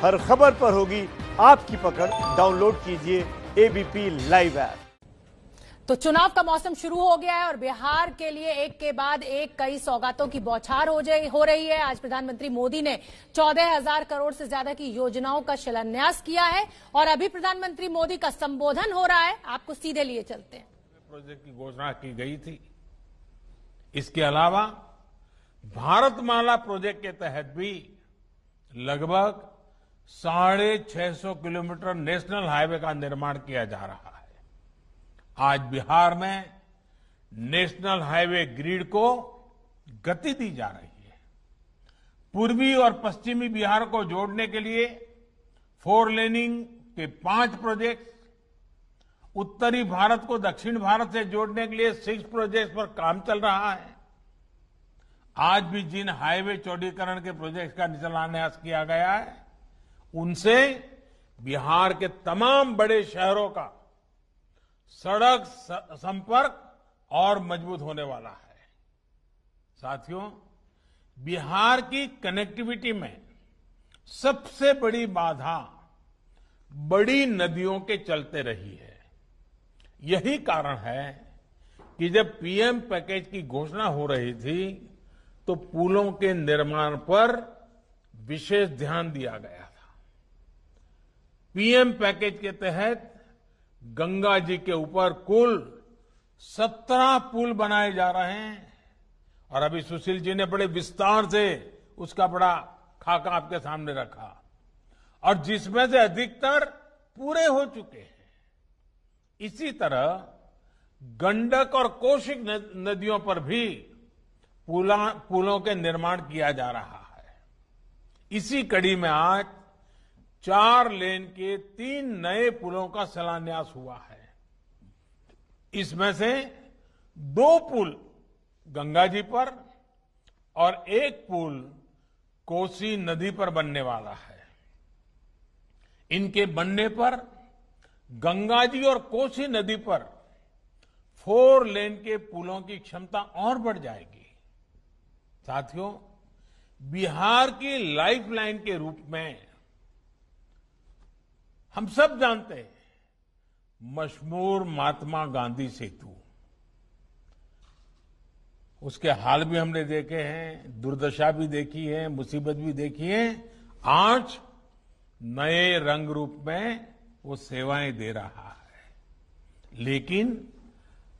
हर खबर पर होगी आपकी पकड़। डाउनलोड कीजिए एबीपी लाइव ऐप। तो चुनाव का मौसम शुरू हो गया है और बिहार के लिए एक के बाद एक कई सौगातों की बौछार हो रही है। आज प्रधानमंत्री मोदी ने 14,000 करोड़ से ज्यादा की योजनाओं का शिलान्यास किया है और अभी प्रधानमंत्री मोदी का संबोधन हो रहा है। आपको सीधे लिए चलते हैं। प्रोजेक्ट की घोषणा की गई थी। इसके अलावा भारतमाला प्रोजेक्ट के तहत भी लगभग 650 किलोमीटर नेशनल हाईवे का निर्माण किया जा रहा है। आज बिहार में नेशनल हाईवे ग्रिड को गति दी जा रही है। पूर्वी और पश्चिमी बिहार को जोड़ने के लिए 4 लेनिंग के 5 प्रोजेक्ट, उत्तरी भारत को दक्षिण भारत से जोड़ने के लिए 6 प्रोजेक्ट पर काम चल रहा है। आज भी जिन हाईवे चौड़ीकरण के प्रोजेक्ट का शिलान्यास किया गया है, उनसे बिहार के तमाम बड़े शहरों का सड़क संपर्क और मजबूत होने वाला है। साथियों, बिहार की कनेक्टिविटी में सबसे बड़ी बाधा बड़ी नदियों के चलते रही है। यही कारण है कि जब पीएम पैकेज की घोषणा हो रही थी तो पुलों के निर्माण पर विशेष ध्यान दिया गया था। पीएम पैकेज के तहत गंगा जी के ऊपर कुल 17 पुल बनाए जा रहे हैं और अभी सुशील जी ने बड़े विस्तार से उसका बड़ा खाका आपके सामने रखा और जिसमें से अधिकतर पूरे हो चुके हैं। इसी तरह गंडक और कोसी नदियों पर भी पुलों के निर्माण किया जा रहा है। इसी कड़ी में आज 4 लेन के 3 नए पुलों का शिलान्यास हुआ है। इसमें से 2 पुल गंगा जी पर और 1 पुल कोसी नदी पर बनने वाला है। इनके बनने पर गंगा जी और कोसी नदी पर 4 लेन के पुलों की क्षमता और बढ़ जाएगी। साथियों, बिहार की लाइफलाइन के रूप में हम सब जानते हैं मशहूर महात्मा गांधी सेतु, उसके हाल भी हमने देखे हैं, दुर्दशा भी देखी है, मुसीबत भी देखी है। आज नए रंग रूप में वो सेवाएं दे रहा है। लेकिन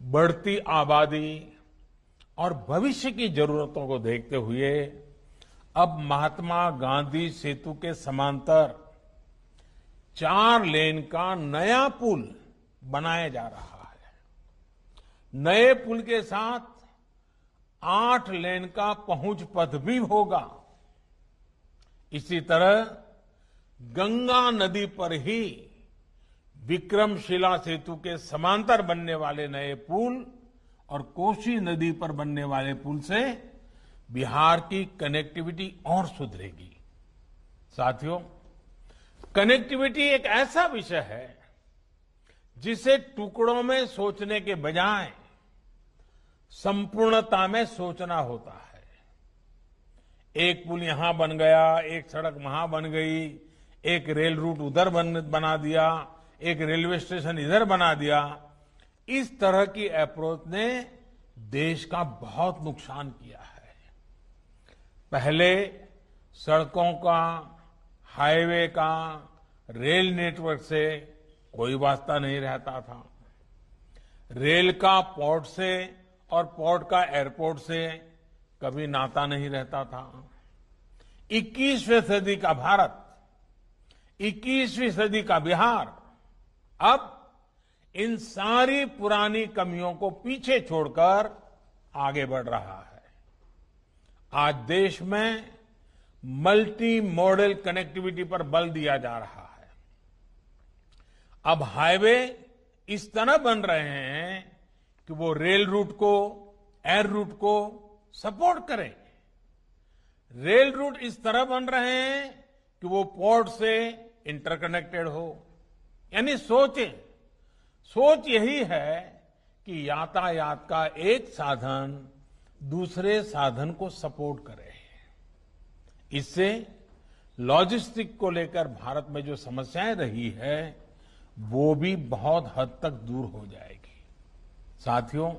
बढ़ती आबादी और भविष्य की जरूरतों को देखते हुए अब महात्मा गांधी सेतु के समांतर 4 लेन का नया पुल बनाया जा रहा है। नए पुल के साथ 8 लेन का पहुंच पथ भी होगा। इसी तरह गंगा नदी पर ही विक्रमशिला सेतु के समांतर बनने वाले नए पुल और कोसी नदी पर बनने वाले पुल से बिहार की कनेक्टिविटी और सुधरेगी। साथियों, कनेक्टिविटी एक ऐसा विषय है जिसे टुकड़ों में सोचने के बजाय संपूर्णता में सोचना होता है। एक पुल यहां बन गया, एक सड़क वहां बन गई, एक रेल रूट उधर बना दिया, एक रेलवे स्टेशन इधर बना दिया। इस तरह की अप्रोच ने देश का बहुत नुकसान किया है। पहले सड़कों का, हाईवे का, रेल नेटवर्क से कोई वास्ता नहीं रहता था। रेल का पोर्ट से और पोर्ट का एयरपोर्ट से कभी नाता नहीं रहता था। 21वीं सदी का भारत, 21वीं सदी का बिहार अब इन सारी पुरानी कमियों को पीछे छोड़कर आगे बढ़ रहा है। आज देश में मल्टी मॉडल कनेक्टिविटी पर बल दिया जा रहा है। अब हाईवे इस तरह बन रहे हैं कि वो रेल रूट को, एयर रूट को सपोर्ट करें। रेल रूट इस तरह बन रहे हैं कि वो पोर्ट से इंटरकनेक्टेड हो। यानी सोच यही है कि यातायात का एक साधन दूसरे साधन को सपोर्ट करे। इससे लॉजिस्टिक को लेकर भारत में जो समस्याएं रही है वो भी बहुत हद तक दूर हो जाएगी। साथियों,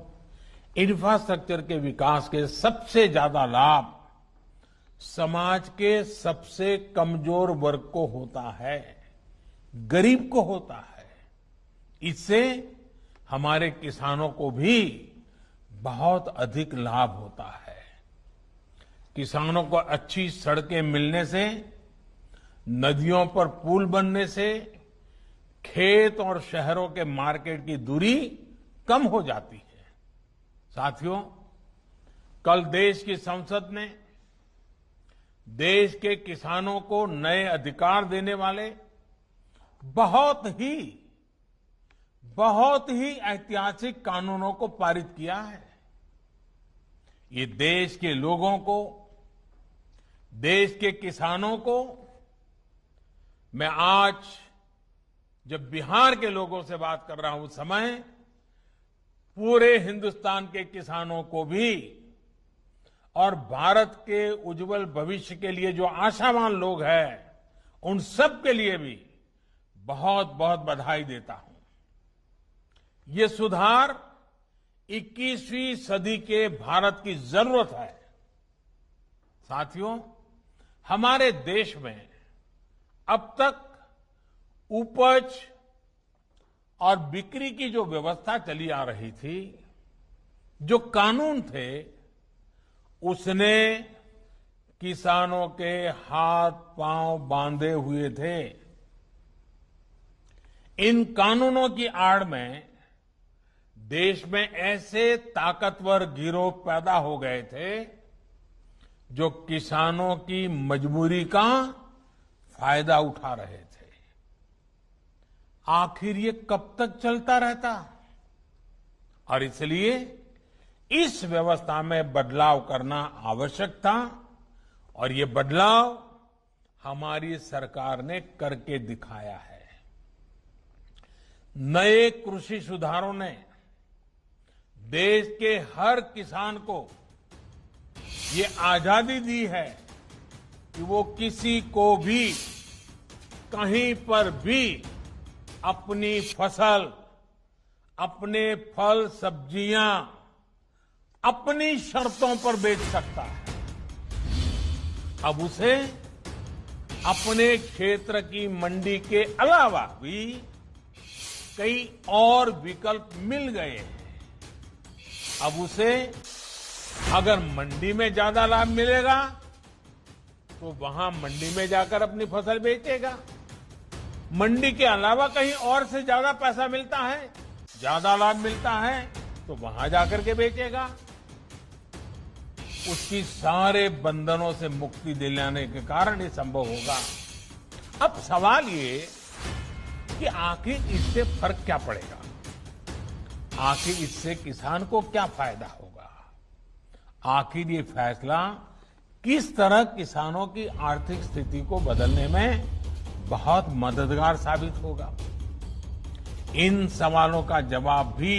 इंफ्रास्ट्रक्चर के विकास के सबसे ज्यादा लाभ समाज के सबसे कमजोर वर्ग को होता है, गरीब को होता है। इससे हमारे किसानों को भी बहुत अधिक लाभ होता है। किसानों को अच्छी सड़कें मिलने से, नदियों पर पुल बनने से खेत और शहरों के मार्केट की दूरी कम हो जाती है। साथियों, कल देश की संसद ने देश के किसानों को नए अधिकार देने वाले बहुत ही ऐतिहासिक कानूनों को पारित किया है। ये देश के लोगों को, देश के किसानों को, मैं आज जब बिहार के लोगों से बात कर रहा हूं उस समय पूरे हिंदुस्तान के किसानों को भी और भारत के उज्जवल भविष्य के लिए जो आशावान लोग हैं उन सब के लिए भी बहुत बहुत बधाई देता हूं। ये सुधार 21वीं सदी के भारत की जरूरत है। साथियों, हमारे देश में अब तक उपज और बिक्री की जो व्यवस्था चली आ रही थी, जो कानून थे, उसने किसानों के हाथ पांव बांधे हुए थे। इन कानूनों की आड़ में देश में ऐसे ताकतवर गिरोह पैदा हो गए थे जो किसानों की मजबूरी का फायदा उठा रहे थे। आखिर ये कब तक चलता रहता? और इसलिए इस व्यवस्था में बदलाव करना आवश्यक था और ये बदलाव हमारी सरकार ने करके दिखाया है। नए कृषि सुधारों ने देश के हर किसान को ये आजादी दी है कि वो किसी को भी कहीं पर भी अपनी फसल, अपने फल सब्जियां अपनी शर्तों पर बेच सकता है। अब उसे अपने क्षेत्र की मंडी के अलावा भी कई और विकल्प मिल गए हैं। अब उसे अगर मंडी में ज्यादा लाभ मिलेगा तो वहां मंडी में जाकर अपनी फसल बेचेगा। मंडी के अलावा कहीं और से ज्यादा पैसा मिलता है, ज्यादा लाभ मिलता है तो वहां जाकर के बेचेगा। उसकी सारे बंधनों से मुक्ति दिलाने के कारण ये संभव होगा। अब सवाल ये कि आखिर इससे फर्क क्या पड़ेगा, आखिर इससे किसान को क्या फायदा होगा, आखिर ये फैसला किस तरह किसानों की आर्थिक स्थिति को बदलने में बहुत मददगार साबित होगा। इन सवालों का जवाब भी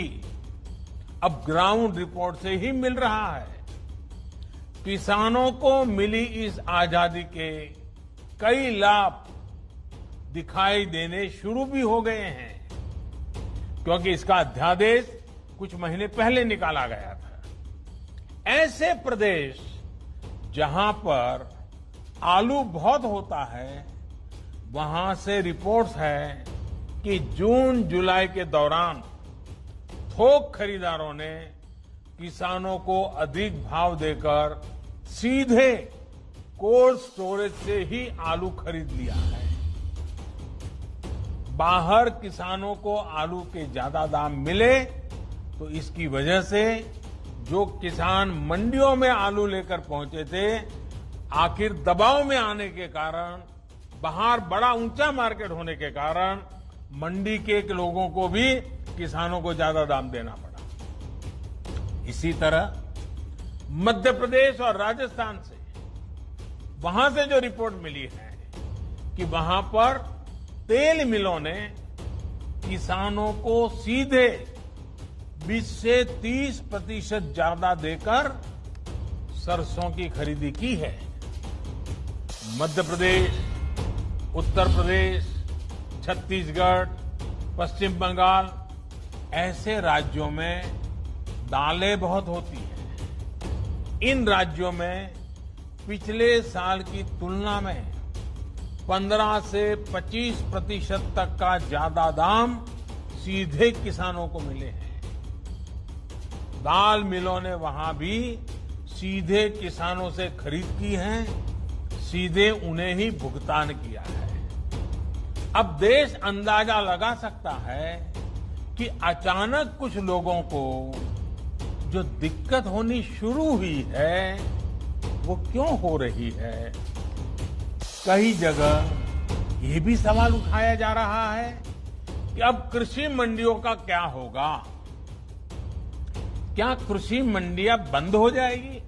अब ग्राउंड रिपोर्ट से ही मिल रहा है। किसानों को मिली इस आजादी के कई लाभ दिखाई देने शुरू भी हो गए हैं, क्योंकि इसका अध्यादेश कुछ महीने पहले निकाला गया था। ऐसे प्रदेश जहां पर आलू बहुत होता है, वहां से रिपोर्ट्स है कि जून जुलाई के दौरान थोक खरीदारों ने किसानों को अधिक भाव देकर सीधे कोल्ड स्टोरेज से ही आलू खरीद लिया है। बाहर किसानों को आलू के ज्यादा दाम मिले तो इसकी वजह से जो किसान मंडियों में आलू लेकर पहुंचे थे, आखिर दबाव में आने के कारण, बाहर बड़ा ऊंचा मार्केट होने के कारण मंडी के लोगों को भी किसानों को ज्यादा दाम देना पड़ा। इसी तरह मध्य प्रदेश और राजस्थान से, वहां से जो रिपोर्ट मिली है कि वहां पर तेल मिलों ने किसानों को सीधे 20 से 30% ज्यादा देकर सरसों की खरीदी की है। मध्य प्रदेश, उत्तर प्रदेश, छत्तीसगढ़, पश्चिम बंगाल ऐसे राज्यों में दालें बहुत होती हैं। इन राज्यों में पिछले साल की तुलना में 15 से 25% तक का ज्यादा दाम सीधे किसानों को मिले हैं। दाल मिलों ने वहां भी सीधे किसानों से खरीद की है, सीधे उन्हें ही भुगतान किया है। अब देश अंदाजा लगा सकता है कि अचानक कुछ लोगों को जो दिक्कत होनी शुरू हुई है वो क्यों हो रही है। कई जगह ये भी सवाल उठाया जा रहा है कि अब कृषि मंडियों का क्या होगा। क्या कृषि मंडियां बंद हो जाएगी?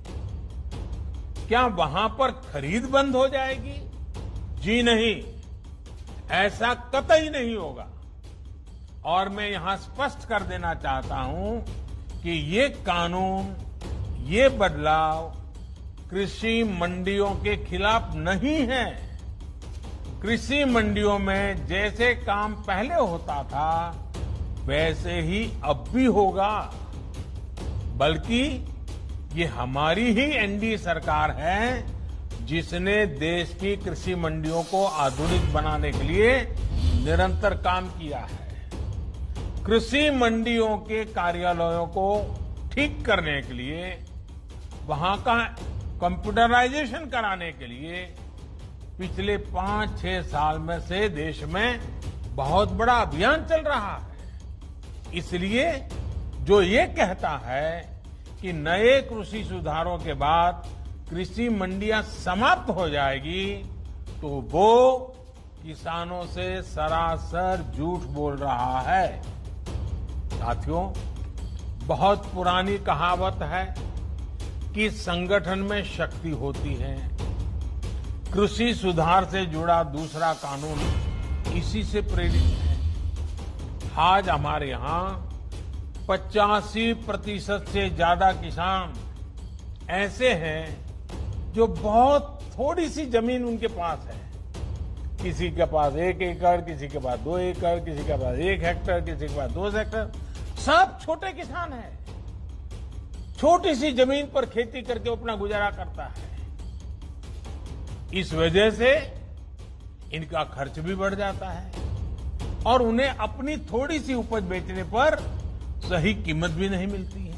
क्या वहां पर खरीद बंद हो जाएगी? जी नहीं, ऐसा कतई नहीं होगा। और मैं यहां स्पष्ट कर देना चाहता हूं कि ये कानून, ये बदलाव कृषि मंडियों के खिलाफ नहीं है। कृषि मंडियों में जैसे काम पहले होता था वैसे ही अब भी होगा। बल्कि ये हमारी ही एनडीए सरकार है जिसने देश की कृषि मंडियों को आधुनिक बनाने के लिए निरंतर काम किया है। कृषि मंडियों के कार्यालयों को ठीक करने के लिए, वहां का कंप्यूटराइजेशन कराने के लिए पिछले 5-6 साल में से देश में बहुत बड़ा अभियान चल रहा है। इसलिए जो ये कहता है कि नए कृषि सुधारों के बाद कृषि मंडियां समाप्त हो जाएगी तो वो किसानों से सरासर झूठ बोल रहा है। साथियों, बहुत पुरानी कहावत है कि संगठन में शक्ति होती है। कृषि सुधार से जुड़ा दूसरा कानून इसी से प्रेरित है। आज हमारे यहां 85% से ज्यादा किसान ऐसे हैं जो बहुत थोड़ी सी जमीन उनके पास है। किसी के पास 1 एकड़, किसी के पास 2 एकड़, किसी के पास 1 हेक्टेयर, किसी के पास 2 हेक्टेयर। सब छोटे किसान हैं। छोटी सी जमीन पर खेती करके अपना गुजारा करता है। इस वजह से इनका खर्च भी बढ़ जाता है और उन्हें अपनी थोड़ी सी उपज बेचने पर सही कीमत भी नहीं मिलती है।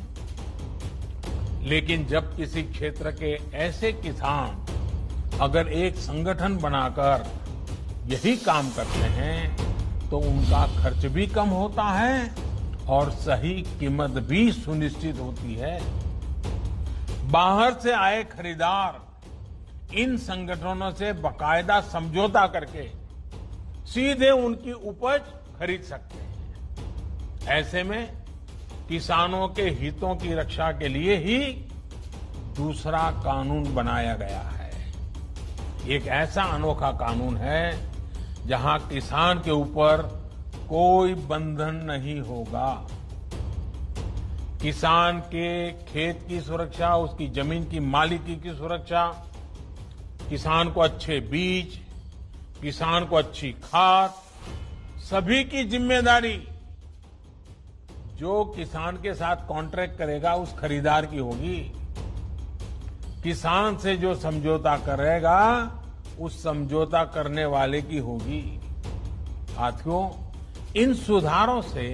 लेकिन जब किसी क्षेत्र के ऐसे किसान अगर एक संगठन बनाकर यही काम करते हैं तो उनका खर्च भी कम होता है और सही कीमत भी सुनिश्चित होती है। बाहर से आए खरीदार इन संगठनों से बाकायदा समझौता करके सीधे उनकी उपज खरीद सकते हैं। ऐसे में किसानों के हितों की रक्षा के लिए ही दूसरा कानून बनाया गया है। एक ऐसा अनोखा कानून है जहां किसान के ऊपर कोई बंधन नहीं होगा। किसान के खेत की सुरक्षा, उसकी जमीन की मालिकी की सुरक्षा, किसान को अच्छे बीज, किसान को अच्छी खाद, सभी की जिम्मेदारी जो किसान के साथ कॉन्ट्रैक्ट करेगा उस खरीदार की होगी। किसान से जो समझौता करेगा उस समझौता करने वाले की होगी। साथियों, इन सुधारों से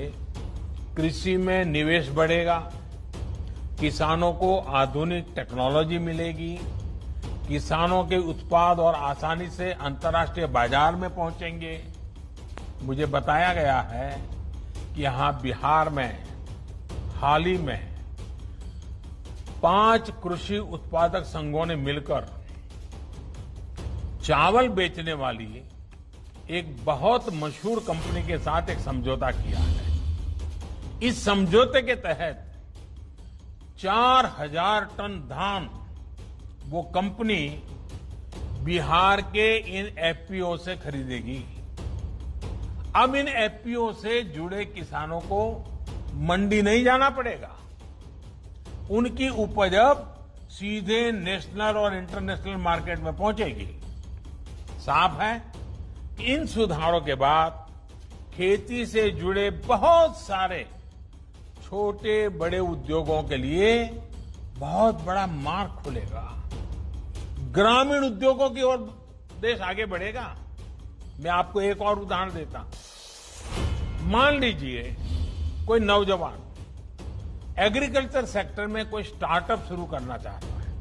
कृषि में निवेश बढ़ेगा, किसानों को आधुनिक टेक्नोलॉजी मिलेगी, किसानों के उत्पाद और आसानी से अंतर्राष्ट्रीय बाजार में पहुंचेंगे। मुझे बताया गया है कि यहां बिहार में हाल ही में 5 कृषि उत्पादक संघों ने मिलकर चावल बेचने वाली एक बहुत मशहूर कंपनी के साथ एक समझौता किया है। इस समझौते के तहत 4000 टन धान वो कंपनी बिहार के इन एफपीओ से खरीदेगी। अब इन एफपीओ से जुड़े किसानों को मंडी नहीं जाना पड़ेगा। उनकी उपज अब सीधे नेशनल और इंटरनेशनल मार्केट में पहुंचेगी। साफ है इन सुधारों के बाद खेती से जुड़े बहुत सारे छोटे बड़े उद्योगों के लिए बहुत बड़ा मार्ग खुलेगा। ग्रामीण उद्योगों की ओर देश आगे बढ़ेगा। मैं आपको एक और उदाहरण देता हूं। मान लीजिए कोई नौजवान एग्रीकल्चर सेक्टर में कोई स्टार्टअप शुरू करना चाहता है।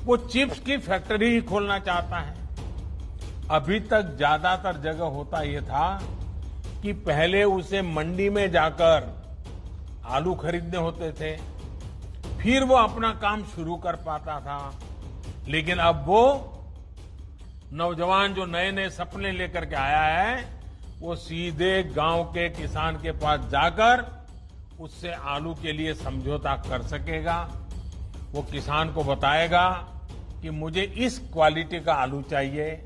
वो चिप्स की फैक्ट्री ही खोलना चाहता है। अभी तक ज्यादातर जगह होता यह था कि पहले उसे मंडी में जाकर आलू खरीदने होते थे, फिर वो अपना काम शुरू कर पाता था। लेकिन अब वो नौजवान जो नए नए सपने लेकर के आया है, वो सीधे गांव के किसान के पास जाकर उससे आलू के लिए समझौता कर सकेगा। वो किसान को बताएगा कि मुझे इस क्वालिटी का आलू चाहिए,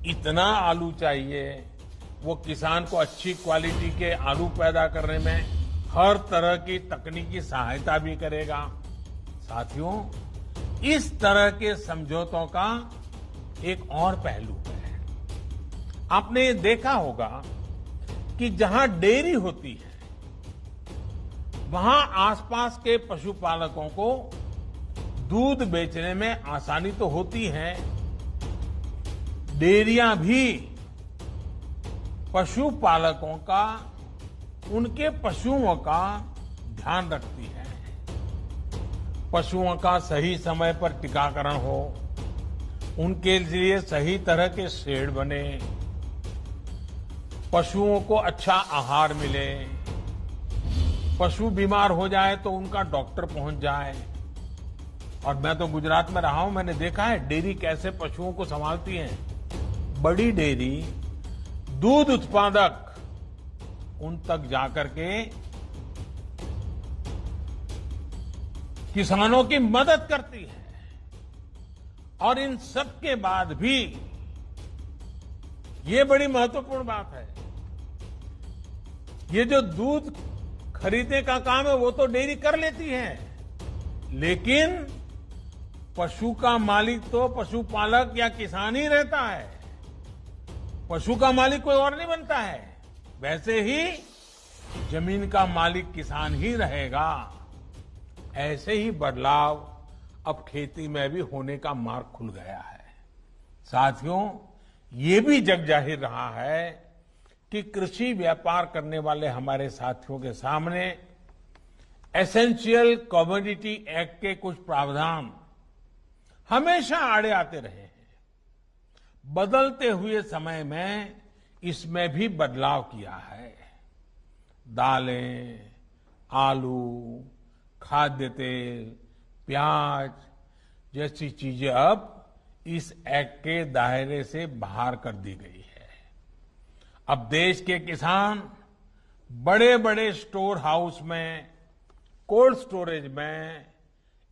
इतना आलू चाहिए। वो किसान को अच्छी क्वालिटी के आलू पैदा करने में हर तरह की तकनीकी सहायता भी करेगा। साथियों, इस तरह के समझौतों का एक और पहलू है। आपने ये देखा होगा कि जहां डेयरी होती है, वहां आसपास के पशुपालकों को दूध बेचने में आसानी तो होती है। डेयरियां भी पशुपालकों का, उनके पशुओं का ध्यान रखती है। पशुओं का सही समय पर टीकाकरण हो, उनके लिए सही तरह के शेड बने, पशुओं को अच्छा आहार मिले, पशु बीमार हो जाए तो उनका डॉक्टर पहुंच जाए। और मैं तो गुजरात में रहा हूं, मैंने देखा है डेयरी कैसे पशुओं को संभालती है। बड़ी डेयरी दूध उत्पादक उन तक जाकर के किसानों की मदद करती है। और इन सब के बाद भी ये बड़ी महत्वपूर्ण बात है, ये जो दूध खरीदने का काम है वो तो डेयरी कर लेती है, लेकिन पशु का मालिक तो पशुपालक या किसान ही रहता है। पशु का मालिक कोई और नहीं बनता है। वैसे ही जमीन का मालिक किसान ही रहेगा। ऐसे ही बदलाव अब खेती में भी होने का मार्ग खुल गया है। साथियों, ये भी जग जाहिर रहा है कि कृषि व्यापार करने वाले हमारे साथियों के सामने एसेंशियल कमोडिटी एक्ट के कुछ प्रावधान हमेशा आड़े आते रहे हैं। बदलते हुए समय में इसमें भी बदलाव किया है। दालें, आलू, खाद्य तेल, प्याज जैसी चीजें अब इस एक्ट के दायरे से बाहर कर दी गई है। अब देश के किसान बड़े बड़े स्टोर हाउस में, कोल्ड स्टोरेज में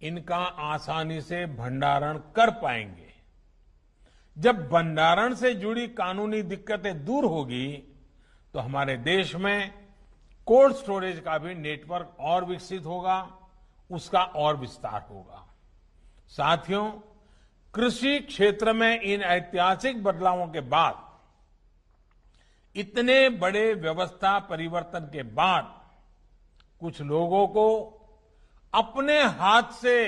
इनका आसानी से भंडारण कर पाएंगे। जब भंडारण से जुड़ी कानूनी दिक्कतें दूर होगी तो हमारे देश में कोल्ड स्टोरेज का भी नेटवर्क और विकसित होगा, उसका और विस्तार होगा। साथियों, कृषि क्षेत्र में इन ऐतिहासिक बदलावों के बाद, इतने बड़े व्यवस्था परिवर्तन के बाद, कुछ लोगों को अपने हाथ से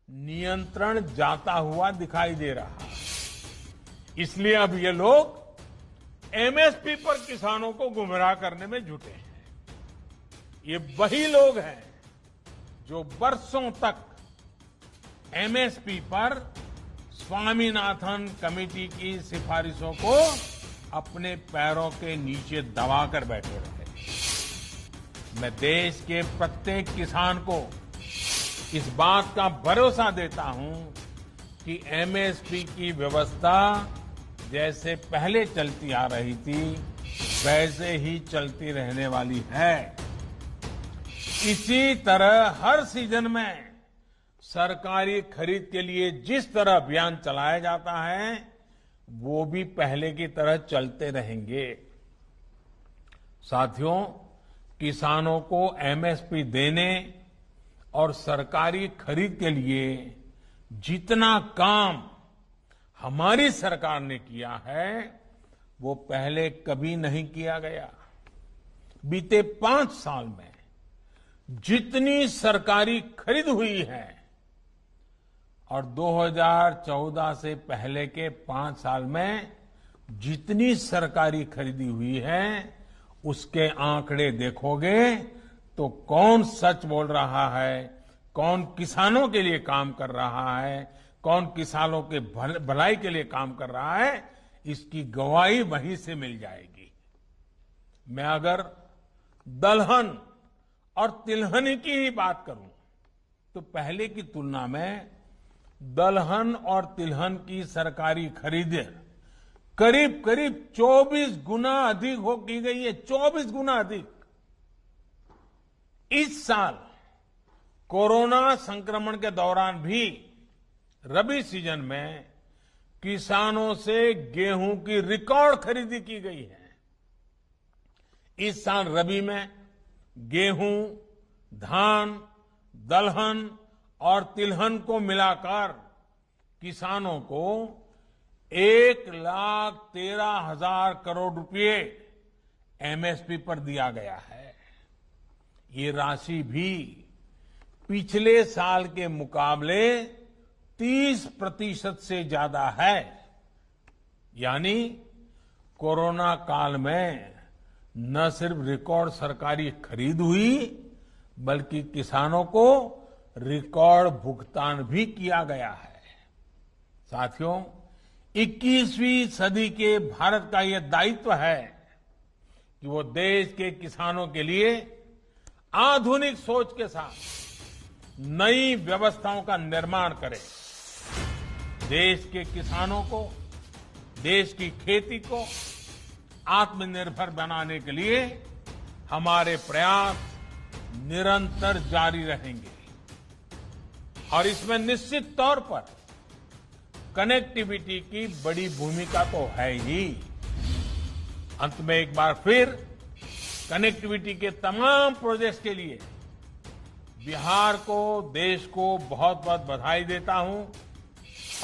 नियंत्रण जाता हुआ दिखाई दे रहा है। इसलिए अब ये लोग एमएसपी पर किसानों को गुमराह करने में जुटे हैं। ये वही लोग हैं जो बरसों तक एमएसपी पर स्वामीनाथन कमेटी की सिफारिशों को अपने पैरों के नीचे दबाकर बैठे रहे। मैं देश के प्रत्येक किसान को इस बात का भरोसा देता हूं कि एमएसपी की व्यवस्था जैसे पहले चलती आ रही थी वैसे ही चलती रहने वाली है। इसी तरह हर सीजन में सरकारी खरीद के लिए जिस तरह अभियान चलाया जाता है वो भी पहले की तरह चलते रहेंगे। साथियों, किसानों को एमएसपी देने और सरकारी खरीद के लिए जितना काम हमारी सरकार ने किया है वो पहले कभी नहीं किया गया। बीते 5 साल में जितनी सरकारी खरीद हुई है और 2014 से पहले के 5 साल में जितनी सरकारी खरीदी हुई है उसके आंकड़े देखोगे तो कौन सच बोल रहा है, कौन किसानों के लिए काम कर रहा है, कौन किसानों के भलाई के लिए काम कर रहा है, इसकी गवाही वहीं से मिल जाएगी। मैं अगर दलहन और तिलहन की ही बात करूं तो पहले की तुलना में दलहन और तिलहन की सरकारी खरीद करीब करीब 24 गुना अधिक की गई है। 24 गुना अधिक। इस साल कोरोना संक्रमण के दौरान भी रबी सीजन में किसानों से गेहूं की रिकॉर्ड खरीदी की गई है। इस साल रबी में गेहूं, धान, दलहन और तिलहन को मिलाकर किसानों को 1,13,000 करोड़ रुपए एमएसपी पर दिया गया है। ये राशि भी पिछले साल के मुकाबले 30% से ज्यादा है। यानी कोरोना काल में न सिर्फ रिकॉर्ड सरकारी खरीद हुई बल्कि किसानों को रिकॉर्ड भुगतान भी किया गया है। साथियों, 21वीं सदी के भारत का यह दायित्व है कि वो देश के किसानों के लिए आधुनिक सोच के साथ नई व्यवस्थाओं का निर्माण करे। देश के किसानों को, देश की खेती को आत्मनिर्भर बनाने के लिए हमारे प्रयास निरंतर जारी रहेंगे और इसमें निश्चित तौर पर कनेक्टिविटी की बड़ी भूमिका तो है ही। अंत में एक बार फिर कनेक्टिविटी के तमाम प्रोजेक्ट्स के लिए बिहार को, देश को बहुत बहुत बधाई देता हूं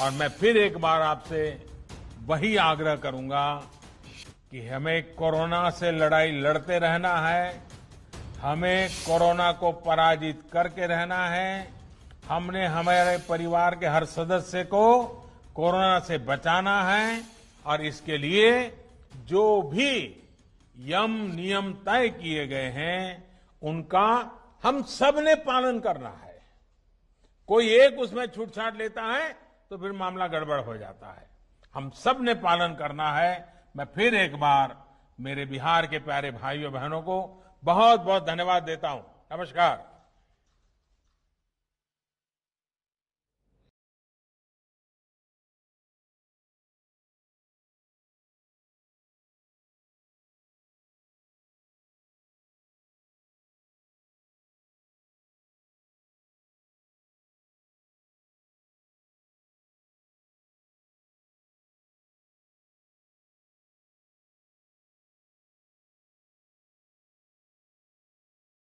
और मैं फिर एक बार आपसे वही आग्रह करूंगा कि हमें कोरोना से लड़ाई लड़ते रहना है, हमें कोरोना को पराजित करके रहना है। हमने हमारे परिवार के हर सदस्य को कोरोना से बचाना है और इसके लिए जो भी यम नियम तय किए गए हैं उनका हम सब ने पालन करना है। कोई एक उसमें छूटछाट लेता है तो फिर मामला गड़बड़ हो जाता है। हम सब ने पालन करना है। मैं फिर एक बार मेरे बिहार के प्यारे भाइयों बहनों को बहुत बहुत धन्यवाद देता हूं। नमस्कार।